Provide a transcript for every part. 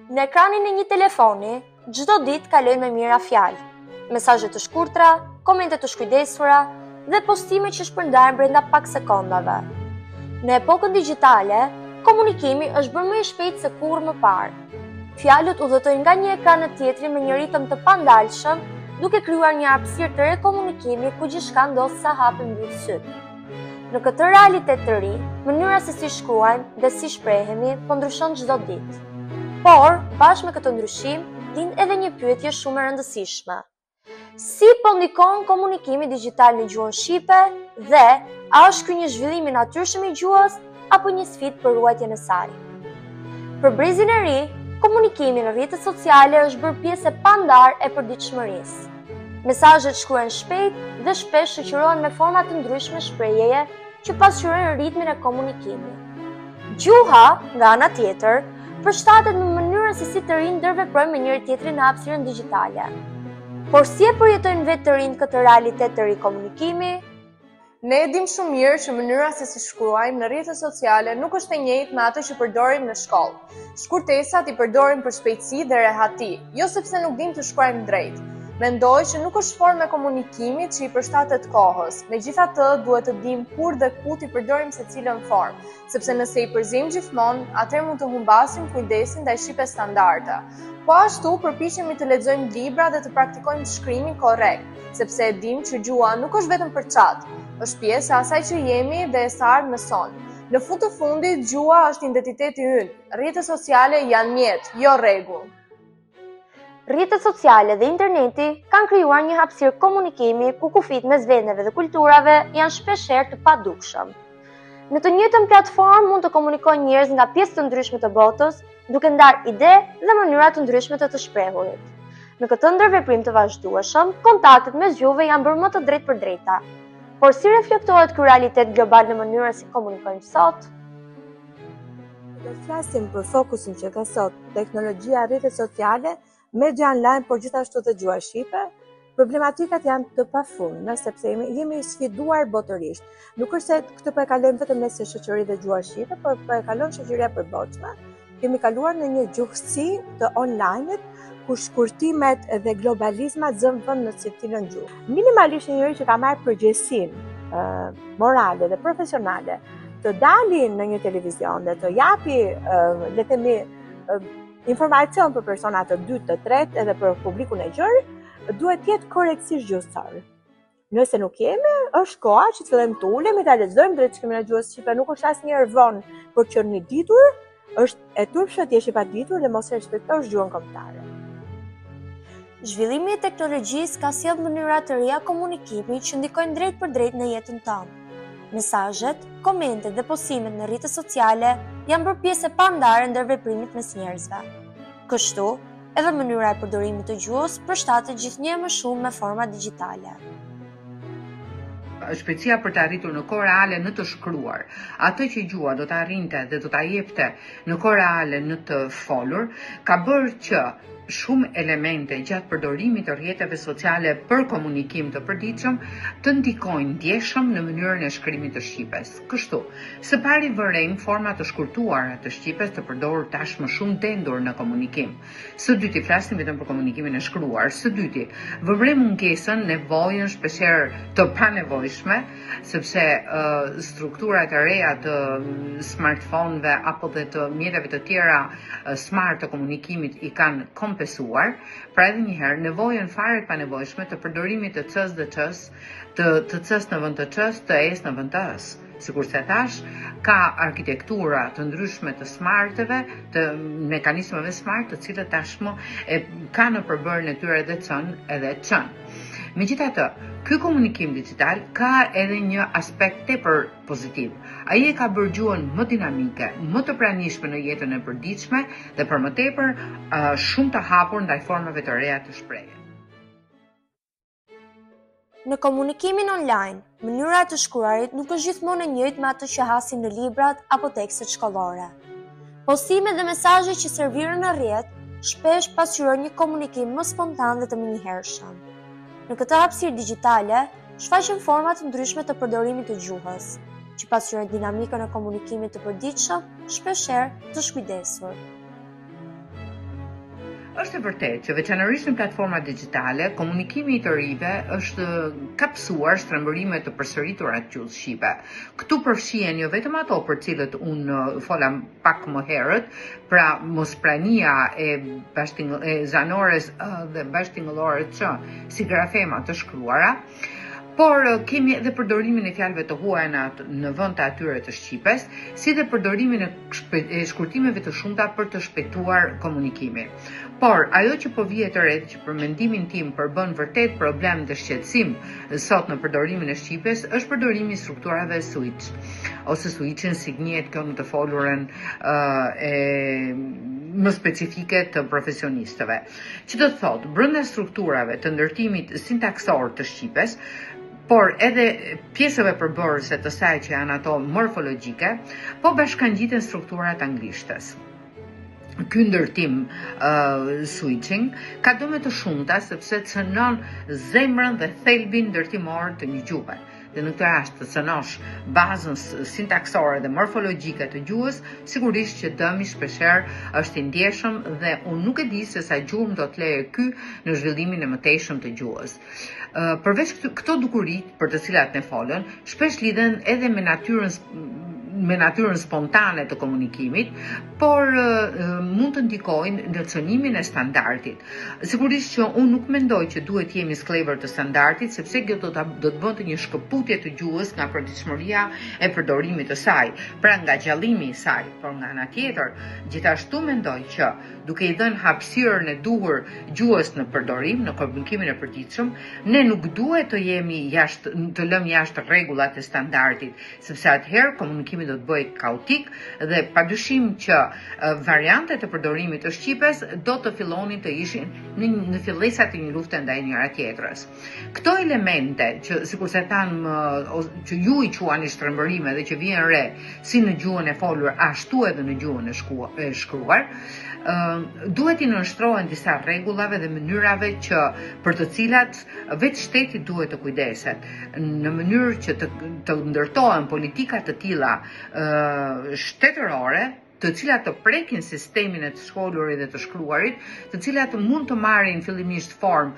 Në ekranin e një telefoni, çdo ditë kalojnë me mira fjalë, mesazhe të shkurtra, komente të shkujdesura dhe postime që shpërndahen brenda pak sekondave. Në epokën digjitale, komunikimi është bërë më i shpejtë se kurrë më parë. Fjalët udhëtojnë nga një ekran në tjetrin me një ritëm të pandalshëm, duke krijuar një hapësirë të re komunikimi ku gjithçka ndodh sa hapën mbyll syt. Në këtë realitet të ri, mënyra se si shkruajmë dhe si shprehemi po ndryshon çdo ditë. Por, bashkë me këtë ndryshim, lind edhe një pyetje shumë e rëndësishme. Si po ndikon komunikimi digjital në gjuhën shqipe dhe a është ky një zhvillim i natyrshëm i gjuhës apo një sfidë për ruajtjen e saj? Për brezin e ri, komunikimi në rrjetet sociale është bërë pjesë e pandarë e përditshmërisë. Mesazhet shkruhen shpejt dhe shpesh shoqërohen me forma të ndryshme shprehjeje që pasqyrojnë ritmin e komunikimit. Gjuha, nga ana tjetër, përshtatet në mënyrën se si të rinj ndërveprojnë me njëri tjetrin në hapësirën digjitale. Por si e përjetojnë vetë të rinjt këtë realitet të ri komunikimi? Ne e dim shumë mirë që mënyra se si shkruajmë në rrjetet sociale nuk është e njëjtë me atë që përdorim në shkollë. Shkurtesat i përdorim për shpejtësi dhe rehati, jo sepse nuk dim të shkruajmë drejt. Mendoj që nuk është formë e komunikimit që i përshtatet kohës. Megjithatë, duhet të dim kur dhe ku t'i përdorim secilën formë, sepse nëse i përzim gjithmonë, atëherë mund të humbasim kujdesin ndaj shqipe standarde. Po ashtu, përpiqemi të lexojmë libra dhe të praktikojmë shkrimin korrekt, sepse e dim që gjuha nuk është vetëm për çat, është pjesë e asaj që jemi dhe e sa mëson. Në fund të fundit, gjuha është identiteti ynë. Rrjetet sociale janë mjet, jo rregull. Rrjetet sociale dhe interneti kanë krijuar një hapësirë komunikimi ku kufit mes vendeve dhe kulturave janë shpeshherë të padukshëm. Në të njëjtën platformë mund të komunikojnë njerëz nga pjesë të ndryshme të botës, duke ndarë ide dhe mënyra të ndryshme të shprehurit. Në këtë ndërveprim të vazhdueshëm, kontaktet mes gjuhëve janë bërë më të drejtë për drejta. Por si reflektohet ky realitet global në mënyrën si komunikojmë sot? Do të flasim për fokusin që ka sot teknologjia, rrjetet sociale, media online, por gjithashtu dhe gjuha shqipe, problematikat janë të pafundme, sepse jemi sfiduar botërisht. Nuk është se këtë po e kalojmë vetëm mes shoqëri dhe gjuha shqipe, por po e kalon shoqëria përballshme. Kemi kaluar në një gjuhësi të online-it, ku shkurtimet dhe globalizmat zënë vend në cilësinë gjuhë. Minimalisht një njeri që ka marrë përgjegjësinë morale dhe profesionale të dalin në një televizion dhe të japi, le të themi, informacion për personat të dytë, të tretë edhe për publikun e gjerë, duhet të jetë korrektisht gjuhësor. Nëse nuk jemi, është koha që të fillojmë të ulemi, ta lexojmë drejtshkrimin e gjuhës shqipe, nuk është asnjëherë vonë për të qenë i ditur, është e turpshme të jesh i paditur dhe mos e respektosh gjuhën kombëtare. Zhvillimi i teknologjisë ka sjellë mënyra të reja komunikimi që ndikojnë drejt për drejt në jetën tonë. Mesazhet, komentet dhe postimet në rrjetet sociale janë bërë pjesë e pandarë ndërveprimit mes njerëzve. Kështu, edhe mënyra e përdorimit të gjuhës përshtatet gjithnjë më shumë me forma digjitale. Shpejtësia për të arritur në kohë reale në të shkruar, atë që gjuha do të arrinte dhe do ta jepte në kohë reale në të folur, ka bërë që shumë elemente gjatë përdorimit të rrjeteve sociale për komunikim të përditshëm të ndikojnë ndjeshëm në mënyrën e shkrimit të shqipes. Kështu, së pari vërejmë forma të shkurtuara të shqipes të përdorur tashmë shumë tendur në komunikim. Së dyti, flasim vetëm për komunikimin e shkruar. Së dyti, vëmrem mungesën, nevojën shpeshherë të panevojshme, sepse strukturat e reja të smartphone-ve apo dhe të mjeteve të tjera smart të komunikimit i kanë kompensuar, pra edhe njëherë nevojën fare të panevojshme të përdorimit të cës dhe çës, të cës në vend të çës, të es në vend të ës. Sikur se thash, ka arkitektura të ndryshme të smarteve, të mekanismeve smart, të cilët tashmë ka në përbërjen e tyre edhe cën edhe çën. Megjithatë, ky komunikim digital ka edhe një aspekt tepër pozitiv. Ai e ka bërë gjuhën më dinamike, më të pranishme në jetën e përditshme dhe për më tepër shumë të hapur ndaj formave të reja të shprehjes. Në komunikimin online, mënyra e të shkruarit nuk është gjithmonë e njëjtë me atë që hasim në librat apo tekstet shkollore. Postimet dhe mesazhet që serviren në rrjet shpesh pasqyrojnë një komunikim më spontan dhe të menjëhershëm. Në këtë hapësirë digjitale, shfaqen forma të ndryshme të përdorimit të gjuhës, që pasqyrojnë dinamikën e komunikimit të përditshëm, shpeshherë të shkujdesur. Është e vërtetë që veçanërisht në platforma digjitale, komunikimi i të rive është kapsuar shtrembërime të përsëritura të gjuhës shqipe. Këtu përfshihen jo vetëm ato për cilët unë fola pak më herët, pra mosprania e zanores dhe bashkëtingëllore ç si grafema të shkruara, por kemi edhe përdorimin e fjalëve të huaja në vend të atyre të shqipes, si dhe përdorimin e shkurtimeve të shumta për të shpejtuar komunikimin. Por ajo që po vihet e re, që për mendimin tim përbën vërtet problem dhe shqetësim sot në përdorimin e shqipes, është përdorimi i strukturave switch, ose switchin si gjihet kjo në të folurën më specifike të profesionistëve. Që do të thotë, brenda strukturave të ndërtimit sintaksor të shqipes, por edhe pjesëve përbërëse të saj që janë ato morfologjike, po bashkangjiten strukturat anglishtes. Ky ndërtim switching ka dëme të shumta sepse cënon zemrën dhe thelbin ndërtimor të një gjuhe. Dhe në këtë rast të cënosh bazën sintaksore dhe morfologjike të gjuhës, sigurisht që dëmi shpeshherë është i ndjeshëm dhe unë nuk e di se sa gjuhë do të leje ky në zhvillimin e mëtejshëm të gjuhës. Përveç këto dukurit për të cilat ne folën, shpesh lidhen edhe me natyrën spontane të komunikimit, por mund të ndikojnë në cënimin e standardit. Sigurisht që unë nuk mendoj që duhet jemi sklever të standardit, sepse kjo do të bënte një shkëputje të gjuhës nga përditshmëria e përdorimit të saj, pra nga gjallimi i saj. Por nga ana tjetër, gjithashtu mendoj që duke i dhënë hapësirën e duhur gjuhës në përdorim, në komunikimin e përditshëm, ne nuk duhet të lëmë jashtë rregullat e standardit, sepse atëherë komunikimi do të bëhet kaotik dhe padyshim që variantet e përdorimit të shqipes do të fillonin të ishin në fillesat e një lufte ndaj njëra tjetrës. Këto elemente që sikurse thanë që ju i quani shtrembërime dhe që vjen re si në gjuhën e folur ashtu edhe në gjuhën e shkruar, duhet i nënshtrohen disa rregullave dhe mënyrave që për të cilat vetë shteti duhet të kujdeset, në mënyrë që të ndërtohen politika të tilla shtetërore, të cilat të prekin sistemin e të shkolurit dhe të shkruarit, të cilat mund të marrin fillimisht formë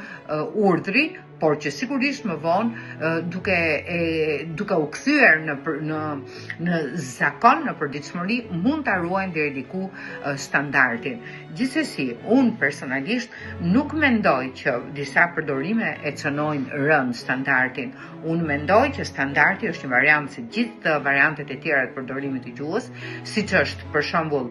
urdhri, por që sigurisht më vonë duke u kthyer në zakon, në përditshmëri, mund ta ruajnë deri diku standardin. Gjithsesi, unë personalisht nuk mendoj që disa përdorime e cënojnë rënd standardin. Unë mendoj që standardi është një variant si gjithë variantet e tjera të përdorimit të gjuhës, siç është për shembull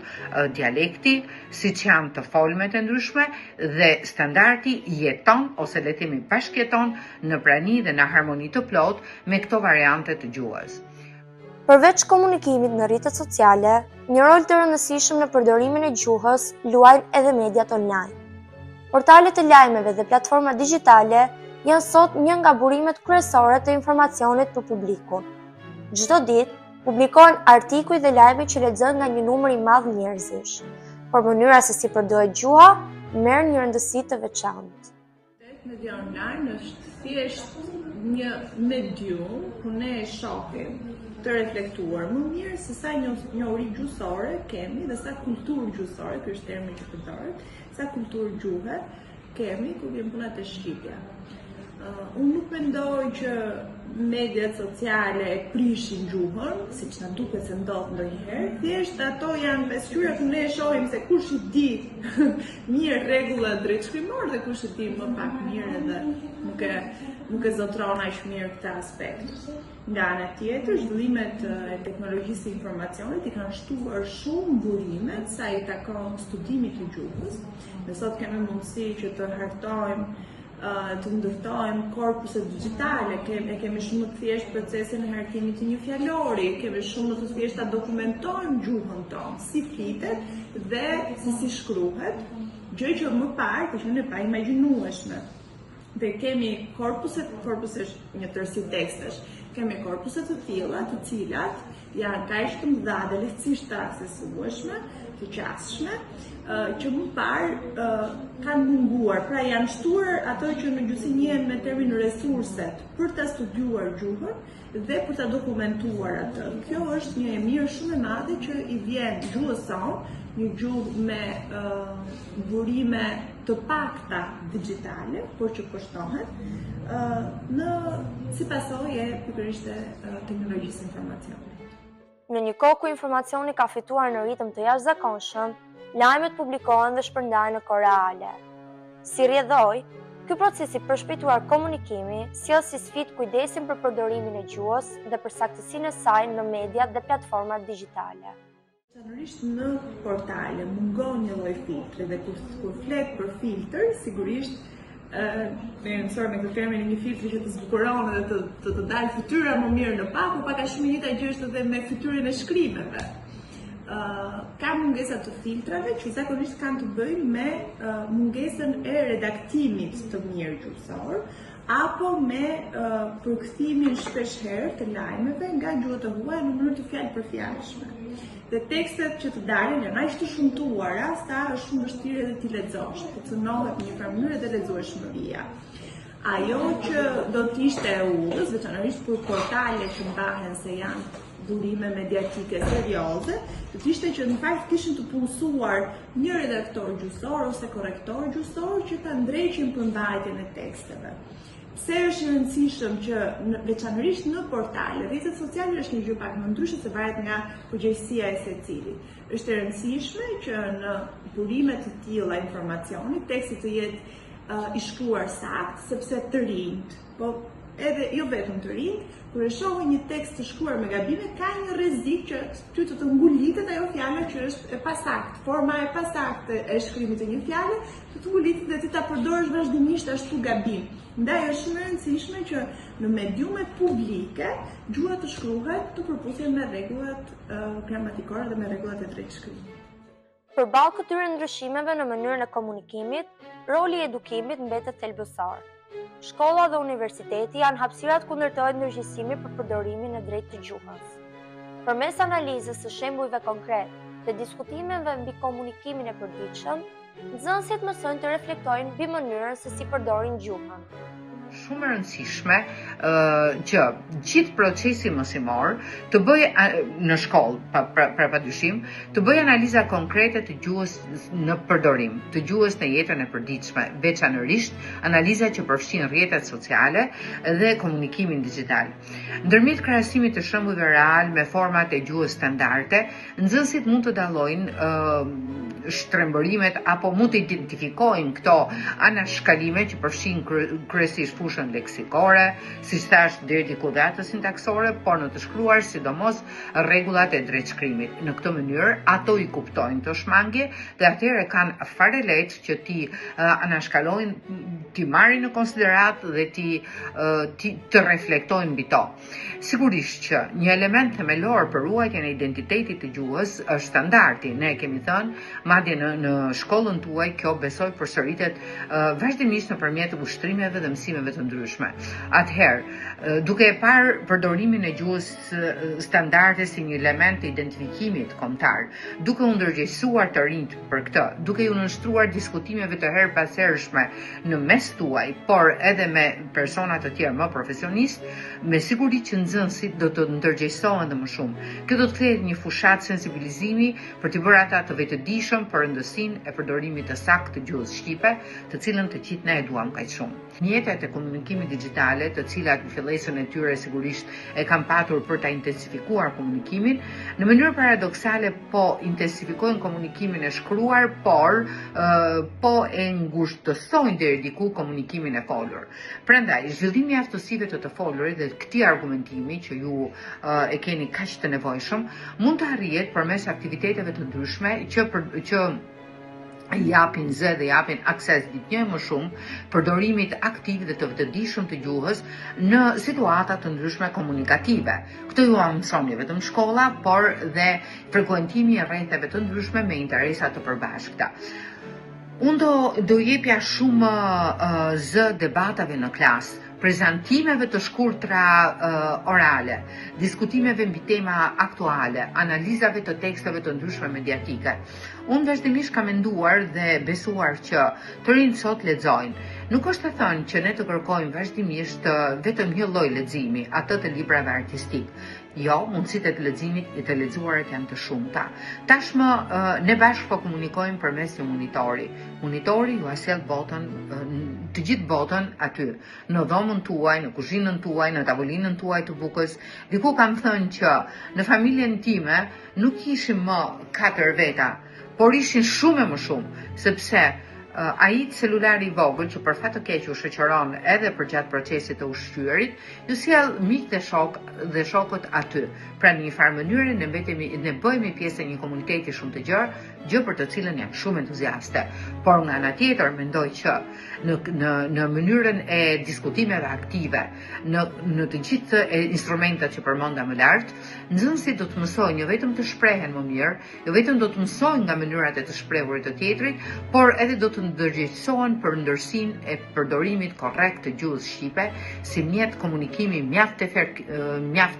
dialekti, siç janë të folmet e ndryshme, dhe standardi jeton ose le të themi bashkëjeton në prani dhe në harmoni të plot me këto variante të gjuhës. Përveç komunikimit në rrjetet sociale, një rol të rëndësishëm në përdorimin e gjuhës luajnë edhe mediat online. Portalet e lajmeve dhe platformat digjitale janë sot një nga burimet kryesore të informacionit për publikun. Çdo ditë publikohen artikuj dhe lajme që lexohen nga një numër i madh njerëzish, por mënyra se si përdoret gjuha merr një rëndësi të veçantë. Media online është thjesht një medium ku ne shohim të reflektuar më mirë se sa njohuri gjuhësore kemi dhe sa kulturë gjuhësore, ky është termi që përdoret, sa kulturë gjuhe kemi kur vjen puna te shqipja. Unë nuk mendoj që mediat sociale e prishin gjuhën, siç na duket se ndodh ndonjëherë, thjesht ato janë pasqyra ku ne shohim se kush i di mirë rregullat drejtshkrimor dhe kush i di më pak mirë edhe nuk e zotron aq mirë këtë aspekt. Nga ana tjetër, zhvillimet e teknologjisë së informacionit i kanë shtuar shumë burimet sa i takon studimit të gjuhës. Ne sot kemi mundësi që të hartojmë të ndërtojmë korpuset digjitale, kemi shumë të thjesht procesin e hartimit të një fjalori, kemi shumë të thjesht ta dokumentojmë gjuhën tonë, si flitet dhe si shkruhet, gjë që më parë të qenë pa imagjinueshme. Dhe kemi korpuset një tërësi tekstesh, kemi korpuset të tilla, të cilat janë kaq të mëdha dhe lehtësisht të aksesueshme, të qasshme, që më parë kanë munguar, pra janë shtuar ato që në gjuhësi njihen me termin resurset për ta studiuar gjuhën dhe për ta dokumentuar atë. Kjo është një e mirë shumë e madhe që i vjen gjuhës sonë, një gjuhë me burime të pakta digjitale, por që kushtohen, si pasojë e pikërisht e teknologjisë informacionit. Në një kohë ku informacioni ka fituar në ritëm të jashtëzakonshëm, lajmet publikohen dhe shpërndahen në kohë reale. Si rrjedhoi, ky proces i përshpejtuar komunikimi sjell si sfidë kujdesin për përdorimin e gjuhës dhe për saktësinë e saj në mediat dhe platformat digjitale. Veçanërisht në portale mungon një lloj filtri dhe kur flet për filtr, sigurisht me mësuar me këtë termin një filtri që të zbukuron dhe të dalë fytyra më mirë në pak, por pak a shumë njëjta gjë është edhe me fytyrën e shkrimeve. Ka mungesa të filtrave që zakonisht kanë të bëjnë me mungesën e redaktimit të mirë gjuhësor, apo me përkthimin shpeshherë të lajmeve nga gjuhët e huaja në mënyrë të fjalë për fjalshme. Dhe tekstet që të dalin janë aq të shumtuara sa është shumë vështirë edhe ti lexosh, funksionohet në një farë mënyrë dhe lexueshmëria. Ajo që do të ishte e udhës, veçanërisht për portale që mbahen se janë burime mediatike serioze, do të ishte që në fakt kishin të punësuar një redaktor gjuhësor ose korrektor gjuhësor që ta ndreqin përmbajtjen e teksteve. Pse është e rëndësishëm që veçanërisht në portale, rrjetet sociale është një gjë pak më ndryshe se varet nga përgjegjësia e secilit. Është e rëndësishme që në burime të tilla informacioni teksti të jetë i shkruar saktë, sepse të rinjt, po edhe jo vetëm të rinjt, kur e shohin një tekst të shkruar me gabime, ka një rrezik që ty të ngulitet ajo fjala që është e pasaktë, forma e pasaktë e shkrimit të një fjale, të ngulitet dhe ti ta përdorësh vazhdimisht ashtu gabim. Ndaj është shumë e rëndësishme që në mediumet publike gjuha të shkruhet të përputhen me rregullat gramatikore dhe me rregullat e drejtshkrimit. Përballë këtyre ndryshimeve në mënyrën e komunikimit, roli i edukimit mbetet thelbësor. Shkolla dhe universiteti janë hapësirat ku ndërtohet ndërgjegjësimi për përdorimin e drejtë të gjuhës. Përmes analizës së shembujve konkret dhe diskutimeve mbi komunikimin e përditshëm, nxënësit mësojnë të reflektojnë mbi mënyrën se si përdorin gjuhën. Shumë e rëndësishme që gjithë procesi mësimor të bëjë në shkollë, padyshim, të bëjë analiza konkrete të gjuhës në përdorim, të gjuhës në jetën e përditshme, veçanërisht analiza që përfshin rrjetet sociale dhe komunikimin digjital. Ndërmjet krahasimit të shembujve real me format e gjuhës standarde, nxënësit mund të dallojnë shtrembërimet apo mund të identifikojnë këto anashkalime që përfshin kryesisht fushën leksikore, siç thash deri diku dhe atë sintaksore, por në të shkruar sidomos rregullat e drejtshkrimit. Në këtë mënyrë ato i kuptojnë të shmangje dhe atëherë kanë fare lehtë që ti anashkalojnë, ti marrin në konsiderat dhe ti të reflektojnë mbi to. Sigurisht që një element themelor për ruajtjen e identitetit të gjuhës është standardi. Ne kemi thënë, madje në shkollën tuaj kjo besoj përsëritet vazhdimisht nëpërmjet ushtrimeve dhe mësimeve të ndryshme. Atëherë, duke e parë përdorimin e gjuhës standarde si një element të identifikimit kombëtar, duke u ndërgjegjësuar të rinjt për këtë, duke u nënshtruar diskutimeve të herpashershme në mes tuaj, por edhe me persona të tjerë më profesionistë, me siguri që nxënësit do të ndërgjegjësohen dhe më shumë. Kjo do të kthehet një fushat sensibilizimi për të bërë ata të vetëdijshëm për rëndësinë e përdorimit të saktë të gjuhës shqipe, të cilën të gjithë ne e duam kaq shumë. Mjetet e komunikimit digjitale, të cilat në fillesën e tyre sigurisht e kanë patur për ta intensifikuar komunikimin, në mënyrë paradoksale po intensifikojnë komunikimin e shkruar, por po e ngushtësojnë deri diku komunikimin e folur. Prandaj, zhvillimi i aftësive të folurit dhe këtij argumentimi që ju e keni kaq të nevojshëm, mund të arrihet përmes aktiviteteve të ndryshme që japin zë dhe japin akses ditë një më shumë përdorimit aktiv dhe të vetëdijshëm të gjuhës në situata të ndryshme komunikative. Këtë ju mëson jo vetëm shkolla, por dhe frekuentimi i rrjeteve të ndryshme me interesa të përbashkëta. Unë do jepja shumë zë debatave në klasë, prezantimeve të shkurtra orale, diskutimeve mbi tema aktuale, analizave të teksteve të ndryshme mediatike. Unë vazhdimisht kam menduar dhe besuar që të rinjt sot lexojnë. Nuk është të thënë që ne të kërkojmë vazhdimisht vetëm një lloj leximi, atë të librave artistik. Jo, mundësitë e të leximit e të lexuarit janë të shumta. Tashmë ne bashkë po komunikojmë përmes një monitori. Monitori ju sjell botën, të gjithë botën aty, në dhomën tuaj, në kuzhinën tuaj, në tavolinën tuaj të bukës. Diku kam thënë që në familjen time nuk ishim më 4 veta, por ishin shumë e më shumë, sepse ai celulari I vogël që për fat të keq u shoqëron edhe për gjatë procesit të ushqyerit, ju sjell miq dhe shokët aty. Pra në një farë mënyrë ne bëhemi pjesë e një komuniteti shumë të gjerë, gjë për të cilën jam shumë entuziaste. Por nga ana tjetër mendoj që në mënyrën e diskutimeve aktive, në të gjithë instrumentet që përmenda më lart, nxënësit do të mësojnë jo vetëm të shprehen më mirë, jo vetëm do të mësojnë nga mënyrat e të shprehurit të tjetrit, por edhe do të ndërgjegjësohen për ndërsinë e përdorimit korrekt të gjuhës shqipe si mjet komunikimi mjaft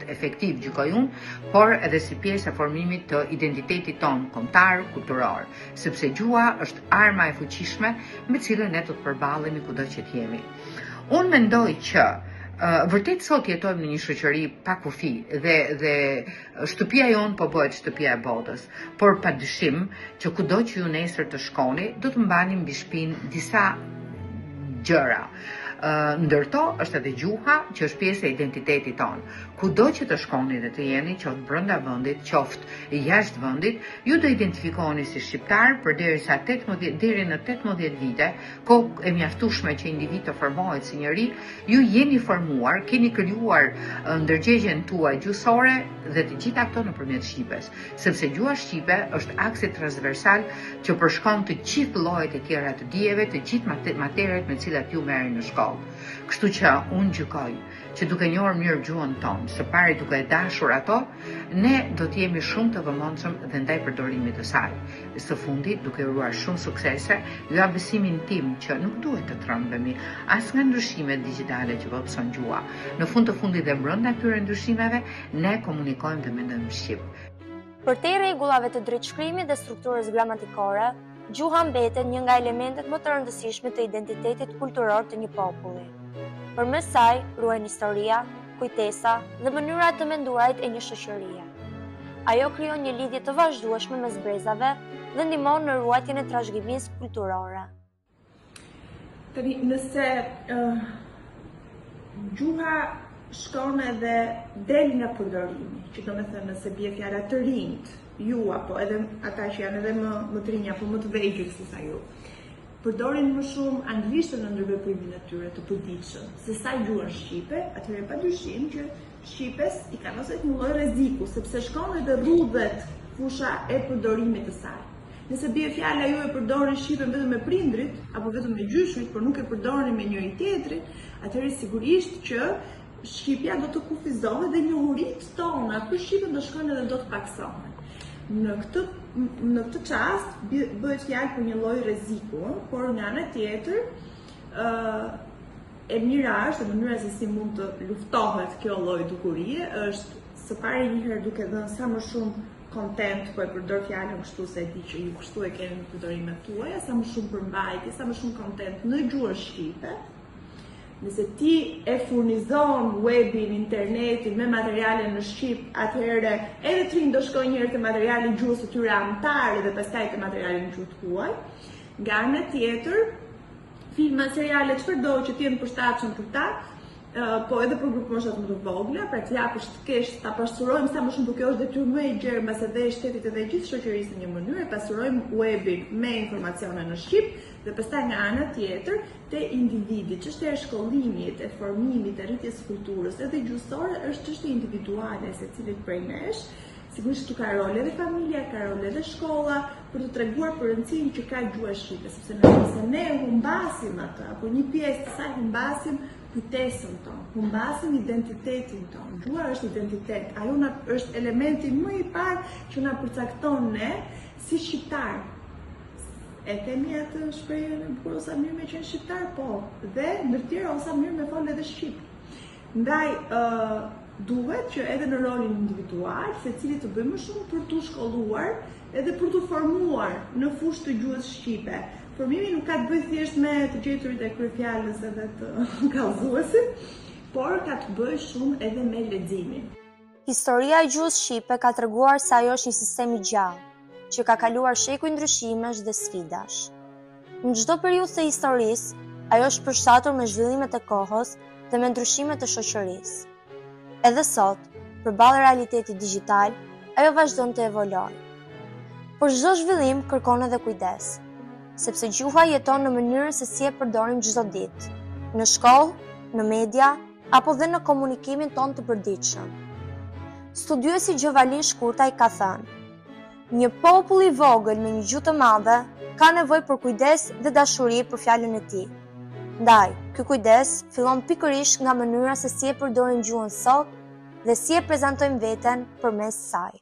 efektiv gjykoj unë, por edhe si pjesë e formimit të identitetit tonë kombëtar, kulturor, sepse gjuha është arma e fuqishme me cilën ne do të përballemi kudo që të jemi. Unë mendoj që vërtet sot jetojmë në një shoqëri pa kufi dhe shtëpia jonë po bëhet shtëpia e botës, por padyshim që kudo që ju nesër të shkoni, do të mbani mbi shpinë disa gjëra. Ndërto është edhe gjuha që është pjesë e identitetit tonë. Kudo që të shkoni dhe të jeni, qoftë brenda vendit, qoftë jashtë vendit, ju do identifikoni si shqiptar përderisa deri në 18 vite, kohë e mjaftueshme që individ të formohet si njeri, ju jeni formuar, keni krijuar ndërgjegjen tuaj gjuhësore dhe të gjitha këto nëpërmjet shqipes, sepse gjuha shqipe është aksi transversal që përshkon të gjithë llojet e tjera të dijeve, të gjithë materet me të cilat ju merreni në shkollë. Kështu që unë gjykoj që duke njohur mirë gjuhën tonë, së pari duke e dashur ato, ne do të jemi shumë të vëmendshëm dhe ndaj përdorimit të saj. Së fundi, duke uruar shumë suksese, ju jap besimin tim që nuk duhet të trembemi as nga ndryshimet digjitale që vopson gjuha. Në fund të fundit dhe brenda këtyre ndryshimeve, ne komunikojmë dhe mendojmë shqip. Për te rregullave të drejtshkrimit dhe strukturës gramatikore, gjuha mbetet një nga elementet më të rëndësishme të identitetit kulturor të një populli. Përmes saj ruhen historia, kujtesa dhe mënyrat të menduarit e një shoqërie. Ajo krijon një lidhje të vazhdueshme mes brezave dhe ndihmon në ruajtjen e trashëgimisë kulturore. Tani, nëse gjuha shkon edhe del nga përdorimi, që do me thënë nëse bie fjala të rinjt, ju apo edhe ata që janë edhe më të rinj apo më të vegjël se sa ju, përdorin më shumë anglishtën në ndërveprimin e tyre të përditshëm se sa gjuhën shqipe, atëherë padyshim që shqipes I kanë ose një lloj rreziku, sepse shkon edhe rrudhet fusha e përdorimit të saj. Nëse bie fjala ju e përdorni shqipen vetëm me prindrit apo vetëm me gjyshrit, por nuk e përdorni me njëri tjetrin, atëherë sigurisht që shqipja do të kufizohet dhe njohuritë tona për shqipen do shkojnë edhe do të paksohen. Në këtë çast bëhet fjalë për një lloj rreziku, por nga ana tjetër e mira është mënyra se si mund të luftohet kjo lloj dukurie është së pari njëherë duke dhënë sa më shumë content, po e përdor fjalën kështu se e di që ju kështu e keni në përdorimet tuaja, sa më shumë përmbajtje, sa më shumë content në gjuhën shqipe. Nëse ti e furnizon webin, internetin me materiale në shqip, atëherë edhe të rinë do shkojnë njërë të materiale në gjuhës të tyre anëtare dhe pastaj të materiale në gjuhë të huaj. Nga ana tjetër, filma, seriale, çfarëdo që të jenë përshtatshëm për ta, po edhe për grupë moshat më të vogla, pra të japësh të kesh, ta pasurojmë sa më shumë, për kjo është detyrë më I gjerë mbas edhe e shtetit edhe gjithë shoqërisë në një mënyrë, pasurojmë webin me informacione në shqip, dhe pastaj nga ana tjetër te individi, çështja e shkollimit, e formimit, e rritjes kulturës, edhe gjuhësore është çështje individuale secilit prej nesh. Sigurisht ka rol edhe familja, ka rol edhe shkolla për të treguar për rëndësinë që ka gjuha shqipe, sepse nëse ne humbasim atë, apo një pjesë të saj humbasim kujtesën tonë, humbasim identitetin tonë. Gjuha është identitet, ajo është elementi më I parë që na përcakton ne si shqiptar. E kemi atë shprehjen e bukur ose mirë me qenë shqiptar, po, dhe ndër tjera ose mirë me folë edhe shqip. Ndaj duhet që edhe në rolin individual, secili të bëjmë më shumë për t'u shkolluar edhe për t'u formuar në fushë të gjuhës shqipe. Formimi nuk ka të bëjë thjesht me të gjeturit e kryefjalës edhe të kallëzuesit, por ka të bëjë shumë edhe me leximin. Historia e gjuhës shqipe ka treguar se ajo është një sistem i gjallë, që ka kaluar shekuj ndryshimesh dhe sfidash. Në çdo periudhë të historisë, ajo është përshtatur me zhvillimet e kohës dhe me ndryshimet e shoqërisë. Edhe sot, përballë realitetit digjital, ajo vazhdon të evoluojë. Por çdo zhvillim kërkon edhe kujdes, sepse gjuha jeton në mënyrën se si e përdorim çdo ditë, në shkollë, në media apo dhe në komunikimin tonë të përditshëm. Studiuesi Gjovali Shkurtaj ka thënë: "Një popull i vogël me një gjuhë të madhe ka nevojë për kujdes dhe dashuri për fjalën e tij. Ndaj, ky kujdes fillon pikërisht nga mënyra se si e përdorim gjuhën sot dhe si e prezantojmë veten përmes saj."